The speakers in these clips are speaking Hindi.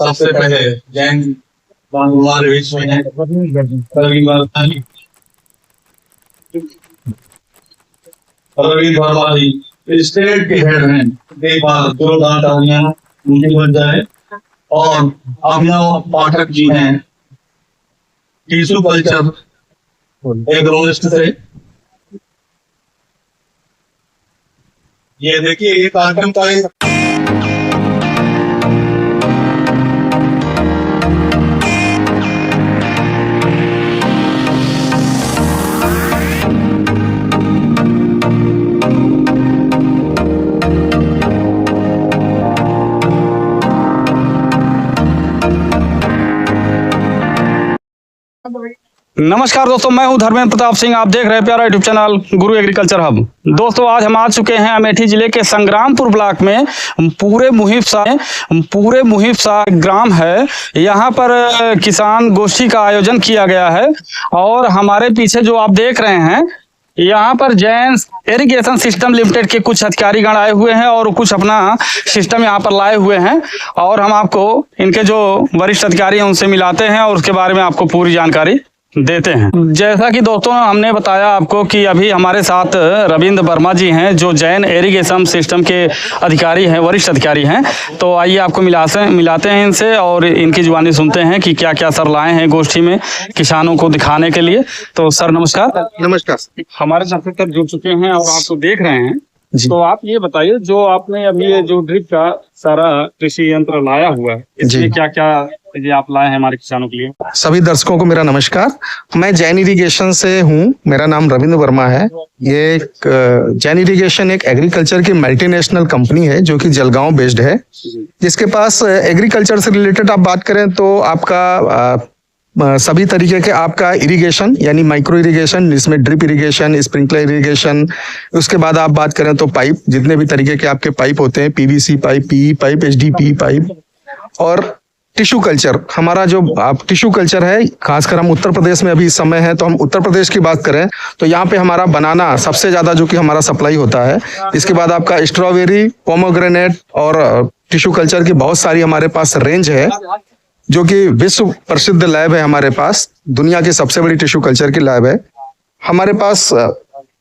सबसे पहले जैन हमारे विश्व में रवि वर्मा जी स्टेट के हेड हैं, एक बार जोरदार तालियां उनकी बन जाए। और अभिनव पाठक जी हैं टिश्यू कल्चर एग्रोनॉमिस्ट से। ये देखिए ये कार्यक्रम का नमस्कार दोस्तों, मैं हूं धर्मेंद्र प्रताप सिंह। आप देख रहे हैं प्यारा यूट्यूब चैनल गुरु एग्रीकल्चर हब। दोस्तों, आज हम आ चुके हैं अमेठी जिले के संग्रामपुर ब्लॉक में। पूरे मुहिब ग्राम है, यहाँ पर किसान गोष्ठी का आयोजन किया गया है। और हमारे पीछे जो आप देख रहे हैं, यहाँ पर जैन इरिगेशन सिस्टम लिमिटेड के कुछ अधिकारीगण आए हुए हैं और कुछ अपना सिस्टम यहाँ पर लाए हुए हैं। और हम आपको इनके जो वरिष्ठ अधिकारी हैं उनसे मिलाते हैं और उसके बारे में आपको पूरी जानकारी देते हैं। जैसा कि दोस्तों हमने बताया आपको कि अभी हमारे साथ रविंद्र वर्मा जी हैं, जो जैन इरिगेशन सिस्टम के अधिकारी हैं, वरिष्ठ अधिकारी हैं। तो आइए आपको मिलाते हैं इनसे और इनकी जुबानी सुनते हैं कि क्या क्या सर लाए हैं गोष्ठी में किसानों को दिखाने के लिए। तो सर नमस्कार। नमस्कार। हमारे साथ तक जुड़ चुके हैं और आप तो देख रहे हैं। तो आप ये बताइए, जो आपने अभी ये जो ड्रिप का सारा कृषि यंत्र लाया हुआ है, इसमें क्या क्या ये आप लाए हैं हमारे किसानों के लिए? सभी दर्शकों को मेरा नमस्कार। मैं जैन इरिगेशन से हूँ, मेरा नाम रविंद्र वर्मा है। ये जैन इरिगेशन एक एग्रीकल्चर की मल्टीनेशनल कंपनी है जो कि जलगांव बेस्ड है, जिसके पास एग्रीकल्चर से रिलेटेड आप बात करें तो आपका सभी तरीके के आपका इरिगेशन यानी माइक्रो इरिगेशन, जिसमें ड्रिप इरिगेशन, स्प्रिंकलर इरिगेशन, उसके बाद आप बात करें तो पाइप, जितने भी तरीके के आपके पाइप होते हैं, PVC pipe, PE pipe, HDP pipe, और टिश्यू कल्चर। हमारा जो आप टिश्यू कल्चर है, खासकर हम उत्तर प्रदेश में अभी इस समय है, तो हम उत्तर प्रदेश की बात करें तो यहाँ पे हमारा बनाना सबसे ज्यादा जो कि हमारा सप्लाई होता है। इसके बाद आपका स्ट्रॉबेरी, पोमोग्रेनेट और टिश्यू कल्चर की बहुत सारी हमारे पास रेंज है, जो कि विश्व प्रसिद्ध लैब है हमारे पास। दुनिया की सबसे बड़ी टिश्यू कल्चर की लैब है हमारे पास।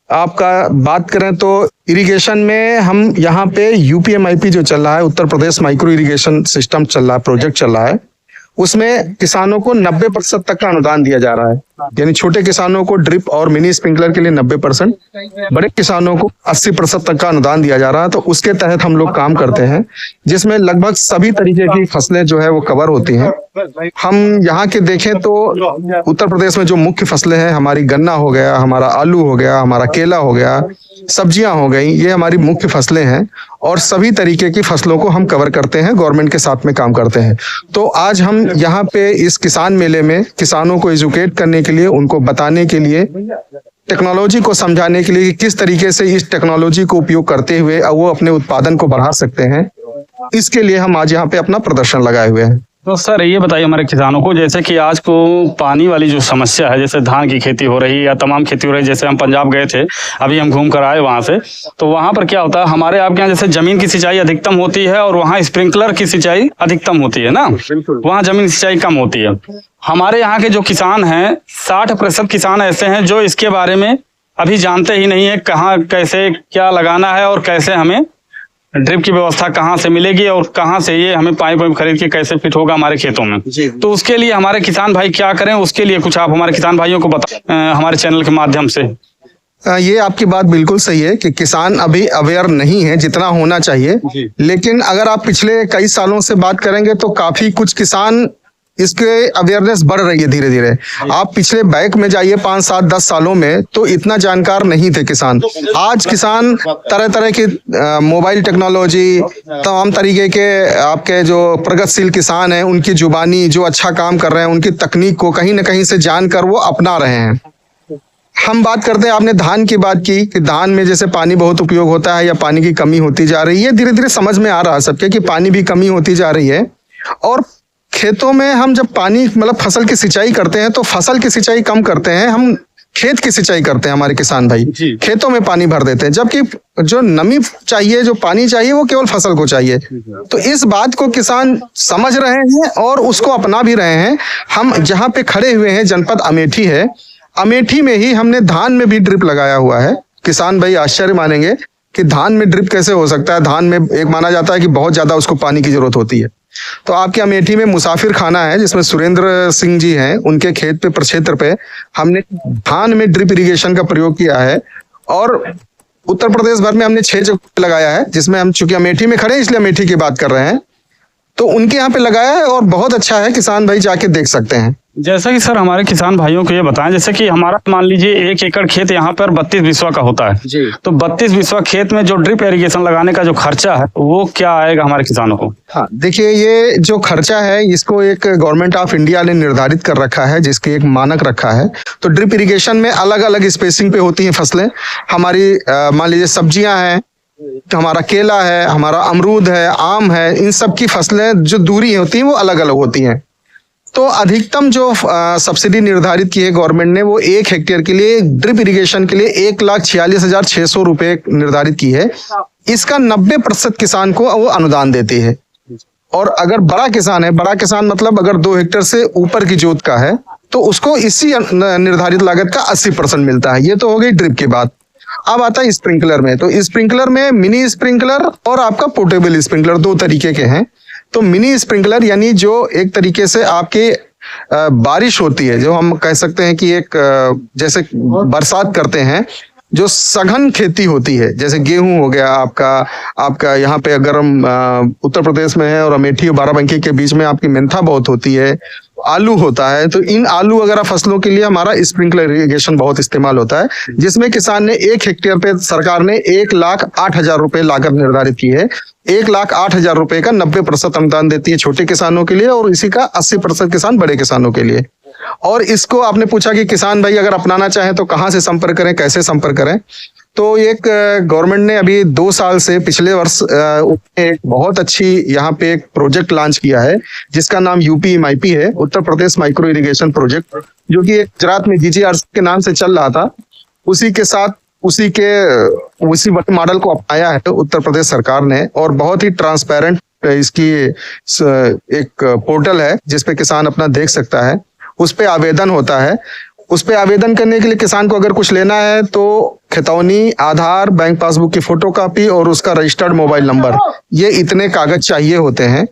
आपका बात करें तो इरिगेशन में हम यहाँ पे यूपीएमआईपी जो चल रहा है, Uttar Pradesh micro irrigation system चल रहा है, प्रोजेक्ट चल रहा है, उसमें किसानों को 90% तक का अनुदान दिया जा रहा है। यानी छोटे किसानों को ड्रिप और मिनी स्प्रिंकलर के लिए 90%, बड़े किसानों को 80% तक का अनुदान दिया जा रहा है। तो उसके तहत हम लोग काम करते हैं, जिसमें लगभग सभी तरीके की फसलें जो है वो कवर होती हैं। हम यहाँ के देखें तो उत्तर प्रदेश में जो मुख्य फसलें हैं, हमारी गन्ना हो गया, हमारा आलू हो गया, हमारा केला हो गया, सब्जियां हो गई, ये हमारी मुख्य फसलें हैं। और सभी तरीके की फसलों को हम कवर करते हैं, गवर्नमेंट के साथ में काम करते हैं। तो आज हम यहाँ पे इस किसान मेले में किसानों को एजुकेट करने के लिए, उनको बताने के लिए, टेक्नोलॉजी को समझाने के लिए कि किस तरीके से इस टेक्नोलॉजी को उपयोग करते हुए वो अपने उत्पादन को बढ़ा सकते हैं, इसके लिए हम आज यहाँ पे अपना प्रदर्शन लगाए हुए हैं। तो सर ये बताइए हमारे किसानों को, जैसे कि आज को पानी वाली जो समस्या है, जैसे धान की खेती हो रही है या तमाम खेती हो रही है, जैसे हम पंजाब गए थे, अभी हम घूम कर आए वहाँ से, तो वहाँ पर क्या होता है, हमारे आपके यहाँ जैसे जमीन की सिंचाई अधिकतम होती है और वहाँ स्प्रिंकलर की सिंचाई अधिकतम होती है ना, वहाँ जमीन की सिंचाई कम होती है। हमारे यहाँ के जो किसान हैं, 60% किसान ऐसे हैं जो इसके बारे में अभी जानते ही नहीं है, कहाँ कैसे क्या लगाना है और कैसे हमें ड्रिप की व्यवस्था कहाँ से मिलेगी और कहाँ से ये हमें पाइप खरीद के कैसे फिट होगा हमारे खेतों में। तो उसके लिए हमारे किसान भाई क्या करें, उसके लिए कुछ आप हमारे किसान भाइयों को बता हमारे चैनल के माध्यम से। ये आपकी बात बिल्कुल सही है कि किसान अभी अवेयर नहीं है जितना होना चाहिए, लेकिन अगर आप पिछले कई सालों से बात करेंगे तो काफी कुछ किसान इसके अवेयरनेस बढ़ रही है धीरे धीरे। आप पिछले बैक में जाइए 5, 7, 10 सालों में तो इतना जानकार नहीं थे किसान। आज किसान तरह तरह की मोबाइल टेक्नोलॉजी, तमाम तरीके के आपके जो प्रगतिशील किसान हैं, उनकी जुबानी जो अच्छा काम कर रहे हैं, उनकी तकनीक को कहीं ना कहीं से जानकर वो अपना रहे हैं। हम बात करते हैं, आपने धान की बात की कि धान में जैसे पानी बहुत उपयोग होता है या पानी की कमी होती जा रही है। धीरे धीरे समझ में आ रहा है सबके कि पानी भी कमी होती जा रही है। और खेतों में हम जब पानी मतलब फसल की सिंचाई करते हैं तो फसल की सिंचाई कम करते हैं, हम खेत की सिंचाई करते हैं हमारे किसान भाई, खेतों में पानी भर देते हैं, जबकि जो नमी चाहिए, जो पानी चाहिए, वो केवल फसल को चाहिए। तो इस बात को किसान समझ रहे हैं और उसको अपना भी रहे हैं। हम जहाँ पे खड़े हुए हैं जनपद अमेठी है, अमेठी में ही हमने धान में भी ड्रिप लगाया हुआ है। किसान भाई आश्चर्य मानेंगे कि धान में ड्रिप कैसे हो सकता है। धान में एक माना जाता है कि बहुत ज्यादा उसको पानी की जरूरत होती है। तो आपके अमेठी में मुसाफिर खाना है जिसमें सुरेंद्र सिंह जी हैं, उनके खेत पे प्रक्षेत्र पे हमने धान में ड्रिप इरिगेशन का प्रयोग किया है। और उत्तर प्रदेश भर में हमने 6 जगह लगाया है, जिसमें हम चूंकि अमेठी में खड़े हैं इसलिए अमेठी की बात कर रहे हैं, तो उनके यहाँ पे लगाया है और बहुत अच्छा है। किसान भाई जाके देख सकते हैं। जैसा कि सर हमारे किसान भाइयों को ये बताएं, जैसे कि हमारा मान लीजिए 1 एकड़ खेत यहाँ पर 32 बिस्वा का होता है जी। तो 32 बिस्वा खेत में जो ड्रिप इरिगेशन लगाने का जो खर्चा है वो क्या आएगा हमारे किसानों को? हाँ देखिए, ये जो खर्चा है इसको एक गवर्नमेंट ऑफ इंडिया ने निर्धारित कर रखा है, जिसके एक मानक रखा है। तो ड्रिप इरिगेशन में अलग अलग स्पेसिंग पे होती हैं फसलें हमारी। मान लीजिए सब्जियां हैं, हमारा केला है, हमारा अमरूद है, आम है, इन सब की फसलें जो दूरी होती हैं वो अलग अलग होती हैं। तो अधिकतम जो सब्सिडी निर्धारित की है गवर्नमेंट ने, वो 1 हेक्टेयर के लिए ड्रिप इरिगेशन के लिए 1,46,600 रुपए निर्धारित की है। इसका 90% किसान को वो अनुदान देती है। और अगर बड़ा किसान है, बड़ा किसान मतलब अगर 2 हेक्टेयर से ऊपर की जोत का है, तो उसको इसी निर्धारित लागत का 80% मिलता है। ये तो हो गई ड्रिप की बात। अब आता है स्प्रिंकलर में। तो स्प्रिंकलर में मिनी स्प्रिंकलर और आपका पोर्टेबल स्प्रिंकलर 2 तरीके के हैं। तो मिनी स्प्रिंकलर यानी जो एक तरीके से आपके बारिश होती है, जो हम कह सकते हैं कि एक जैसे बरसात करते हैं, जो सघन खेती होती है, जैसे गेहूं हो गया आपका यहाँ पे अगर हम उत्तर प्रदेश में है और अमेठी और बाराबंकी के बीच में आपकी मेंथा बहुत होती है, आलू होता है। तो इन आलू वगैरह फसलों के लिए हमारा स्प्रिंकलर इरिगेशन बहुत इस्तेमाल होता है, जिसमें किसान ने 1 हेक्टेयर पे सरकार ने 1,08,000 रुपए लागत निर्धारित की है। 1,08,000 रुपए का 90% अनुदान देती है छोटे किसानों के लिए और इसी का 80% किसान बड़े किसानों के लिए। और इसको आपने पूछा कि किसान भाई अगर अपनाना चाहें तो कहाँ से संपर्क करें, कैसे संपर्क करें। तो एक गवर्नमेंट ने अभी 2 साल से पिछले वर्ष एक बहुत अच्छी यहाँ पे एक प्रोजेक्ट लॉन्च किया है, जिसका नाम UPMIP है, Uttar Pradesh micro irrigation project, जो कि गुजरात में GGRC के नाम से चल रहा था। उसी के साथ उसी मॉडल को अपनाया है उत्तर प्रदेश सरकार ने। और बहुत ही ट्रांसपेरेंट इसकी एक पोर्टल है जिसपे किसान अपना देख सकता है। उस पे आवेदन होता है। उस पे आवेदन करने के लिए किसान को अगर कुछ लेना है तो खितौनी, आधार, बैंक पासबुक की फोटोकॉपी और उसका रजिस्टर्ड मोबाइल नंबर, ये इतने कागज चाहिए होते हैं।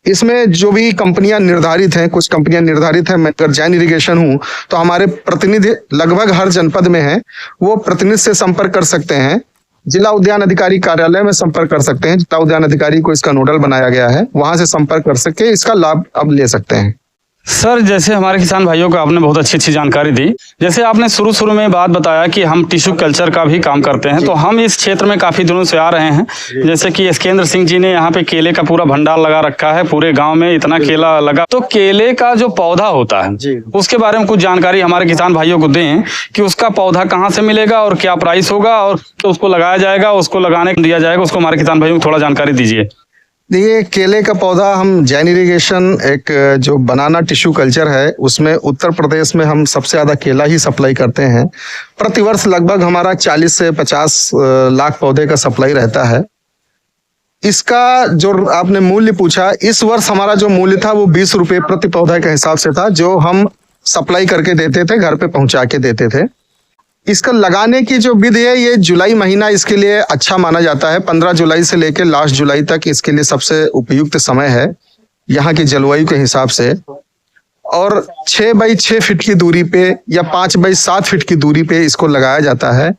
इसमें जो भी कंपनियां निर्धारित हैं, कुछ कंपनियां निर्धारित हैं, मैं अगर जैन इरिगेशन हूं तो हमारे प्रतिनिधि लगभग हर जनपद में हैं, वो प्रतिनिधि से संपर्क कर सकते हैं। जिला उद्यान अधिकारी कार्यालय में संपर्क कर सकते हैं, जिला उद्यान अधिकारी को इसका नोडल बनाया गया है, वहां से संपर्क कर सके इसका लाभ अब ले सकते हैं। सर जैसे हमारे किसान भाइयों को आपने बहुत अच्छी जानकारी दी। जैसे आपने शुरू में बात बताया कि हम टिश्यू कल्चर का भी काम करते हैं, तो हम इस क्षेत्र में काफी दिनों से आ रहे हैं। जैसे कि एसकेंद्र सिंह जी ने यहाँ पे केले का पूरा भंडार लगा रखा है, पूरे गांव में इतना केला लगा। तो केले का जो पौधा होता है उसके बारे में कुछ जानकारी हमारे किसान भाइयों को दें कि उसका पौधा कहाँ से मिलेगा और क्या प्राइस होगा और उसको लगाया जाएगा, उसको लगाने दिया जाएगा, उसको हमारे किसान भाइयों को थोड़ा जानकारी दीजिए। देखिए, केले का पौधा हम जैन इरिगेशन एक जो बनाना टिश्यू कल्चर है उसमें उत्तर प्रदेश में हम सबसे ज्यादा केला ही सप्लाई करते हैं। प्रतिवर्ष लगभग हमारा 40 से 50 लाख पौधे का सप्लाई रहता है। इसका जो आपने मूल्य पूछा, इस वर्ष हमारा जो मूल्य था वो 20 रुपए प्रति पौधा के हिसाब से था, जो हम सप्लाई करके देते थे, घर पे पहुंचा के देते थे। इसका लगाने की जो विधि है, ये जुलाई महीना इसके लिए अच्छा माना जाता है। 15 जुलाई से लेकर लास्ट जुलाई तक इसके लिए सबसे उपयुक्त समय है यहाँ की जलवायु के हिसाब से। और 6 बाई 6 फीट की दूरी पे या 5 बाई 7 फीट की दूरी पे इसको लगाया जाता है।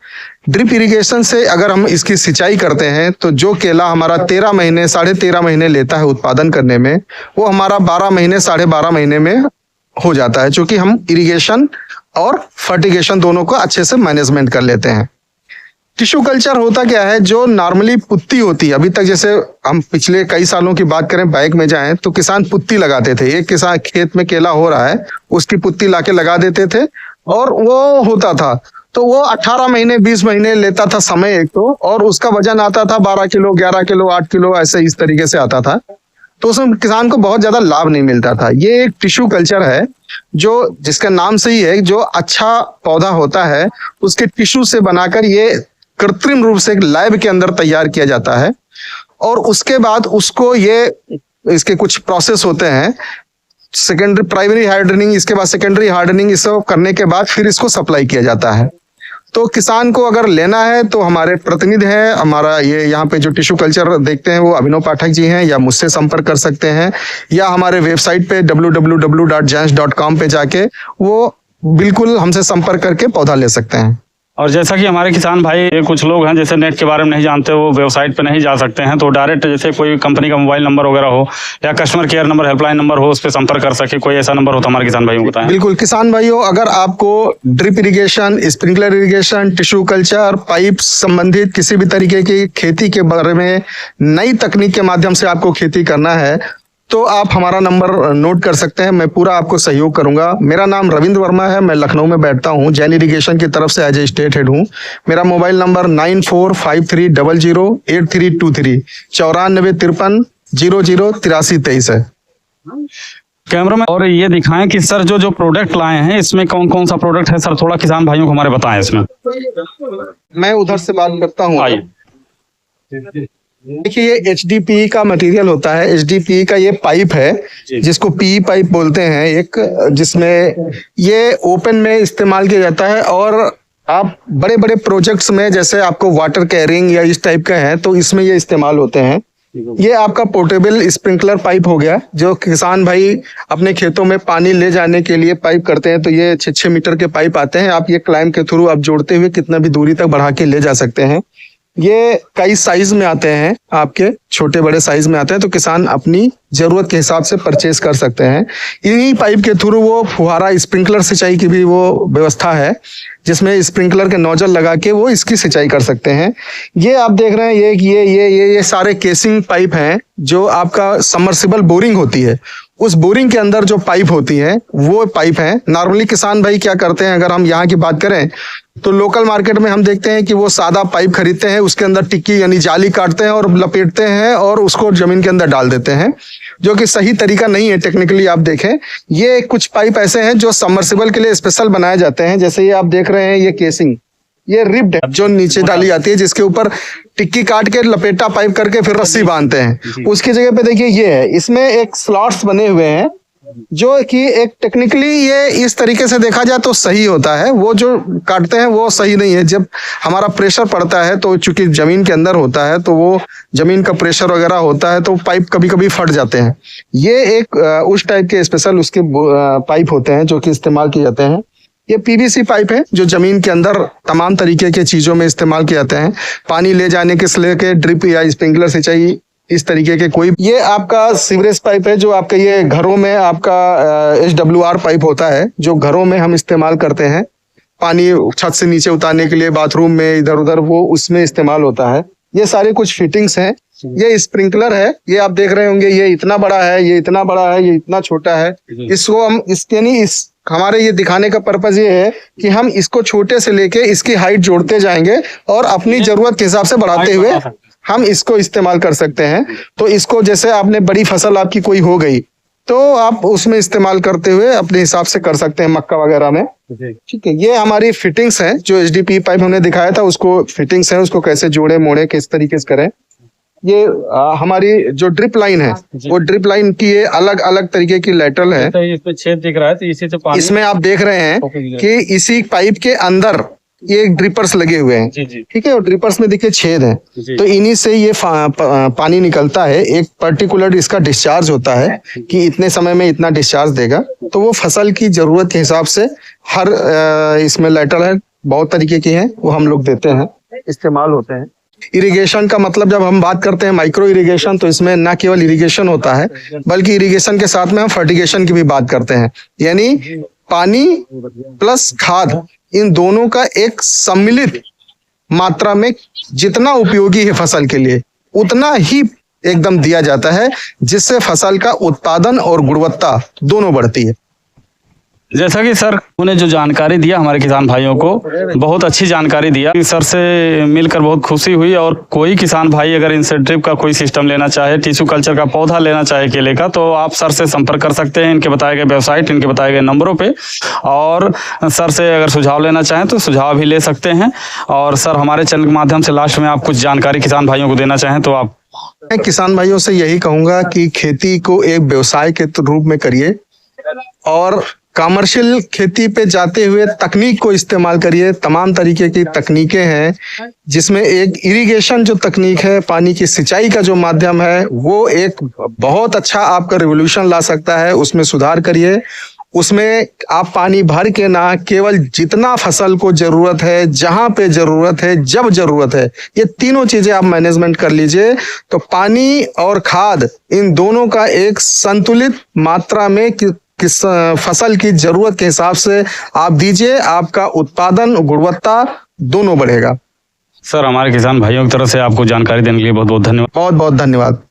ड्रिप इरिगेशन से अगर हम इसकी सिंचाई करते हैं तो जो केला हमारा 13 महीने 13.5 महीने लेता है उत्पादन करने में, वो हमारा 12 महीने 12.5 महीने में हो जाता है, क्योंकि हम इरिगेशन और फर्टिगेशन दोनों को अच्छे से मैनेजमेंट कर लेते हैं। टिश्यू कल्चर होता क्या है, जो नॉर्मली पुत्ती होती है, अभी तक जैसे हम पिछले कई सालों की बात करें, बैक में जाएं तो किसान पुत्ती लगाते थे। एक किसान खेत में केला हो रहा है, उसकी पुत्ती लाके लगा देते थे और वो होता था। तो वो 18 महीने 20 महीने लेता था समय एक तो, और उसका वजन आता था 12 किलो, 11 किलो, 8 किलो, ऐसे इस तरीके से आता था। तो उसमें किसान को बहुत ज्यादा लाभ नहीं मिलता था। ये एक टिश्यू कल्चर है जो जिसका नाम से ही है, जो अच्छा पौधा होता है उसके टिश्यू से बनाकर ये कृत्रिम रूप से एक लैब के अंदर तैयार किया जाता है, और उसके बाद उसको ये इसके कुछ प्रोसेस होते हैं, सेकेंडरी प्राइमरी हार्डनिंग, इसके बाद सेकेंडरी हार्डनिंग, इसको करने के बाद फिर इसको सप्लाई किया जाता है। तो किसान को अगर लेना है तो हमारे प्रतिनिधि हैं, हमारा ये यहाँ पे जो टिश्यू कल्चर देखते हैं वो अभिनव पाठक जी हैं, या मुझसे संपर्क कर सकते हैं, या हमारे वेबसाइट पे www.jains.com पे जाके वो बिल्कुल हमसे संपर्क करके पौधा ले सकते हैं। और जैसा कि हमारे किसान भाई कुछ लोग हैं जैसे नेट के बारे में नहीं जानते, वो वेबसाइट पे नहीं जा सकते हैं, तो डायरेक्ट जैसे कोई कंपनी का मोबाइल नंबर वगैरह हो या customer care number, helpline number हो, उस पर संपर्क कर सके, कोई ऐसा नंबर हो तो हमारे किसान भाइयों को बताएं। बिल्कुल किसान भाइयों, अगर आपको drip irrigation, sprinkler irrigation, tissue culture, pipe संबंधित किसी भी तरीके की खेती के बारे में नई तकनीक के माध्यम से आपको खेती करना है तो आप हमारा नंबर नोट कर सकते हैं, मैं पूरा आपको सहयोग करूंगा। मेरा नाम रविंद्र वर्मा है, मैं लखनऊ में बैठता हूं, जैन इरिगेशन की तरफ से एज ए स्टेट हेड हूं। मेरा मोबाइल नंबर 9453008323 9453008323 है। कैमरा और ये दिखाएं कि सर जो प्रोडक्ट लाए हैं इसमें कौन कौन सा प्रोडक्ट है सर, थोड़ा किसान भाइयों को हमारे बताएं इसमें। मैं उधर से बात करता हूँ। आइए। देखिए ये HDPE का मटेरियल होता है। HDPE का ये पाइप है जिसको PE पाइप बोलते हैं, एक जिसमें ये ओपन में इस्तेमाल किया जाता है, और आप बड़े बड़े प्रोजेक्ट्स में जैसे आपको वाटर कैरिंग या इस टाइप का है तो इसमें ये इस्तेमाल होते हैं। ये आपका पोर्टेबल स्प्रिंकलर पाइप हो गया, जो किसान भाई अपने खेतों में पानी ले जाने के लिए पाइप करते हैं, तो ये 6-6 मीटर के पाइप आते हैं। आप ये क्लाइंब के थ्रू आप जोड़ते हुए कितना भी दूरी तक बढ़ा के ले जा सकते हैं। ये कई साइज में आते हैं, आपके छोटे बड़े साइज में आते हैं, तो किसान अपनी जरूरत के हिसाब से परचेज कर सकते हैं। इन्हीं पाइप के थ्रू वो फुहारा स्प्रिंकलर सिंचाई की भी वो व्यवस्था है, जिसमें स्प्रिंकलर के नोजल लगा के वो इसकी सिंचाई कर सकते हैं। ये आप देख रहे हैं ये सारे केसिंग पाइप हैं, जो आपका सबमर्सिबल बोरिंग होती है, उस बोरिंग के अंदर जो पाइप होती है वो पाइप है। नॉर्मली किसान भाई क्या करते हैं, अगर हम यहाँ की बात करें तो लोकल मार्केट में हम देखते हैं कि वो सादा पाइप खरीदते हैं, उसके अंदर टिक्की यानी जाली काटते हैं और लपेटते हैं और उसको जमीन के अंदर डाल देते हैं, जो कि सही तरीका नहीं है टेक्निकली। आप देखें ये कुछ पाइप ऐसे हैं जो सबमर्सिबल के लिए स्पेशल बनाए जाते हैं। जैसे ये आप देख रहे हैं, ये केसिंग ये रिब्ड है जो नीचे डाली जाती है, जिसके ऊपर टिक्की काट के लपेटा पाइप करके फिर रस्सी बांधते हैं। उसकी जगह पे देखिए ये है, इसमें एक स्लॉट्स बने हुए हैं, जो कि एक टेक्निकली ये इस तरीके से देखा जाए तो सही होता है। वो जो काटते हैं वो सही नहीं है। जब हमारा प्रेशर पड़ता है तो चूंकि जमीन के अंदर होता है तो वो जमीन का प्रेशर वगैरह होता है तो पाइप कभी कभी फट जाते हैं। ये एक उस टाइप के स्पेशल उसके पाइप होते हैं जो कि इस्तेमाल किए जाते हैं। ये PVC पाइप है जो जमीन के अंदर तमाम तरीके के चीजों में इस्तेमाल किए जाते हैं, पानी ले जाने के लेके ड्रिप या स्प्रिंकलर सिंचाई इस तरीके के कोई। ये आपका सीवरेज पाइप है जो आपके ये घरों में आपका HWR पाइप होता है, जो घरों में हम इस्तेमाल करते हैं पानी छत से नीचे उतारने के लिए, बाथरूम में इधर उधर वो उसमें इस्तेमाल होता है। ये सारे कुछ फिटिंग्स हैं। ये स्प्रिंकलर है, ये आप देख रहे होंगे, ये इतना बड़ा है, ये इतना बड़ा है, ये इतना छोटा है। इसको हम इसके नहीं इस हमारे ये दिखाने का पर्पज ये है कि हम इसको छोटे से लेके इसकी हाइट जोड़ते जाएंगे और अपनी जरूरत के हिसाब से बढ़ाते हुए हम इसको इस्तेमाल कर सकते हैं। तो इसको जैसे आपने बड़ी फसल आपकी कोई हो गई तो आप उसमें इस्तेमाल करते हुए अपने हिसाब से कर सकते हैं, मक्का वगैरह में। ठीक है, ये हमारी फिटिंग्स हैं जो HDPE पाइप हमने दिखाया था, उसको फिटिंग्स हैं, उसको कैसे जोड़े मोड़े किस तरीके से करें। ये हमारी जो ड्रिप लाइन है वो ड्रिप लाइन की ये अलग अलग तरीके की लेटरल है। इसमें छेद दिख रहा है तो इसी से पानी इसमें आप देख रहे हैं कि इसी पाइप के अंदर ये ड्रिपर्स लगे हुए हैं। ठीक है, और ड्रिपर्स में देखिए छेद है, तो इन्हीं से ये पानी निकलता है। एक पर्टिकुलर इसका डिस्चार्ज होता है कि इतने समय में इतना डिस्चार्ज देगा, तो वो फसल की जरूरत के हिसाब से हर इसमें लेटरल है, बहुत तरीके की है, वो हम लोग देते हैं, इस्तेमाल होते हैं। इरिगेशन का मतलब जब हम बात करते हैं माइक्रो इरिगेशन, तो इसमें न केवल इरिगेशन होता है बल्कि इरिगेशन के साथ में हम फर्टिगेशन की भी बात करते हैं, यानी पानी प्लस खाद, इन दोनों का एक सम्मिलित मात्रा में जितना उपयोगी है फसल के लिए उतना ही एकदम दिया जाता है, जिससे फसल का उत्पादन और गुणवत्ता दोनों बढ़ती है। जैसा कि सर उन्हें जो जानकारी दिया हमारे किसान भाइयों को, बहुत अच्छी जानकारी दिया। सर से मिलकर बहुत खुशी हुई। और कोई किसान भाई अगर इंसेंटिव का कोई सिस्टम लेना चाहे, टिश्यू कल्चर का पौधा लेना चाहे केले का, तो आप सर से संपर्क कर सकते हैं इनके बताए गए वेबसाइट, इनके बताए गए नंबरों पे। और सर से अगर सुझाव लेना चाहें तो सुझाव भी ले सकते हैं। और सर हमारे चैनल के माध्यम से लास्ट में आप कुछ जानकारी किसान भाइयों को देना चाहें तो आप। मैं किसान भाइयों से यही कहूंगा कि खेती को एक व्यवसाय के रूप में करिए और कमर्शियल खेती पे जाते हुए तकनीक को इस्तेमाल करिए। तमाम तरीके की तकनीकें हैं जिसमें एक इरिगेशन जो तकनीक है, पानी की सिंचाई का जो माध्यम है, वो एक बहुत अच्छा आपका रिवोल्यूशन ला सकता है। उसमें सुधार करिए। उसमें आप पानी भर के ना, केवल जितना फसल को जरूरत है, जहां पे जरूरत है, जब जरूरत है, ये तीनों चीजें आप मैनेजमेंट कर लीजिए तो पानी और खाद इन दोनों का एक संतुलित मात्रा में किस फसल की जरूरत के हिसाब से आप दीजिए। आपका उत्पादन, गुणवत्ता दोनों बढ़ेगा। सर हमारे किसान भाइयों की तरफ से आपको जानकारी देने के लिए बहुत बहुत धन्यवाद। बहुत बहुत धन्यवाद।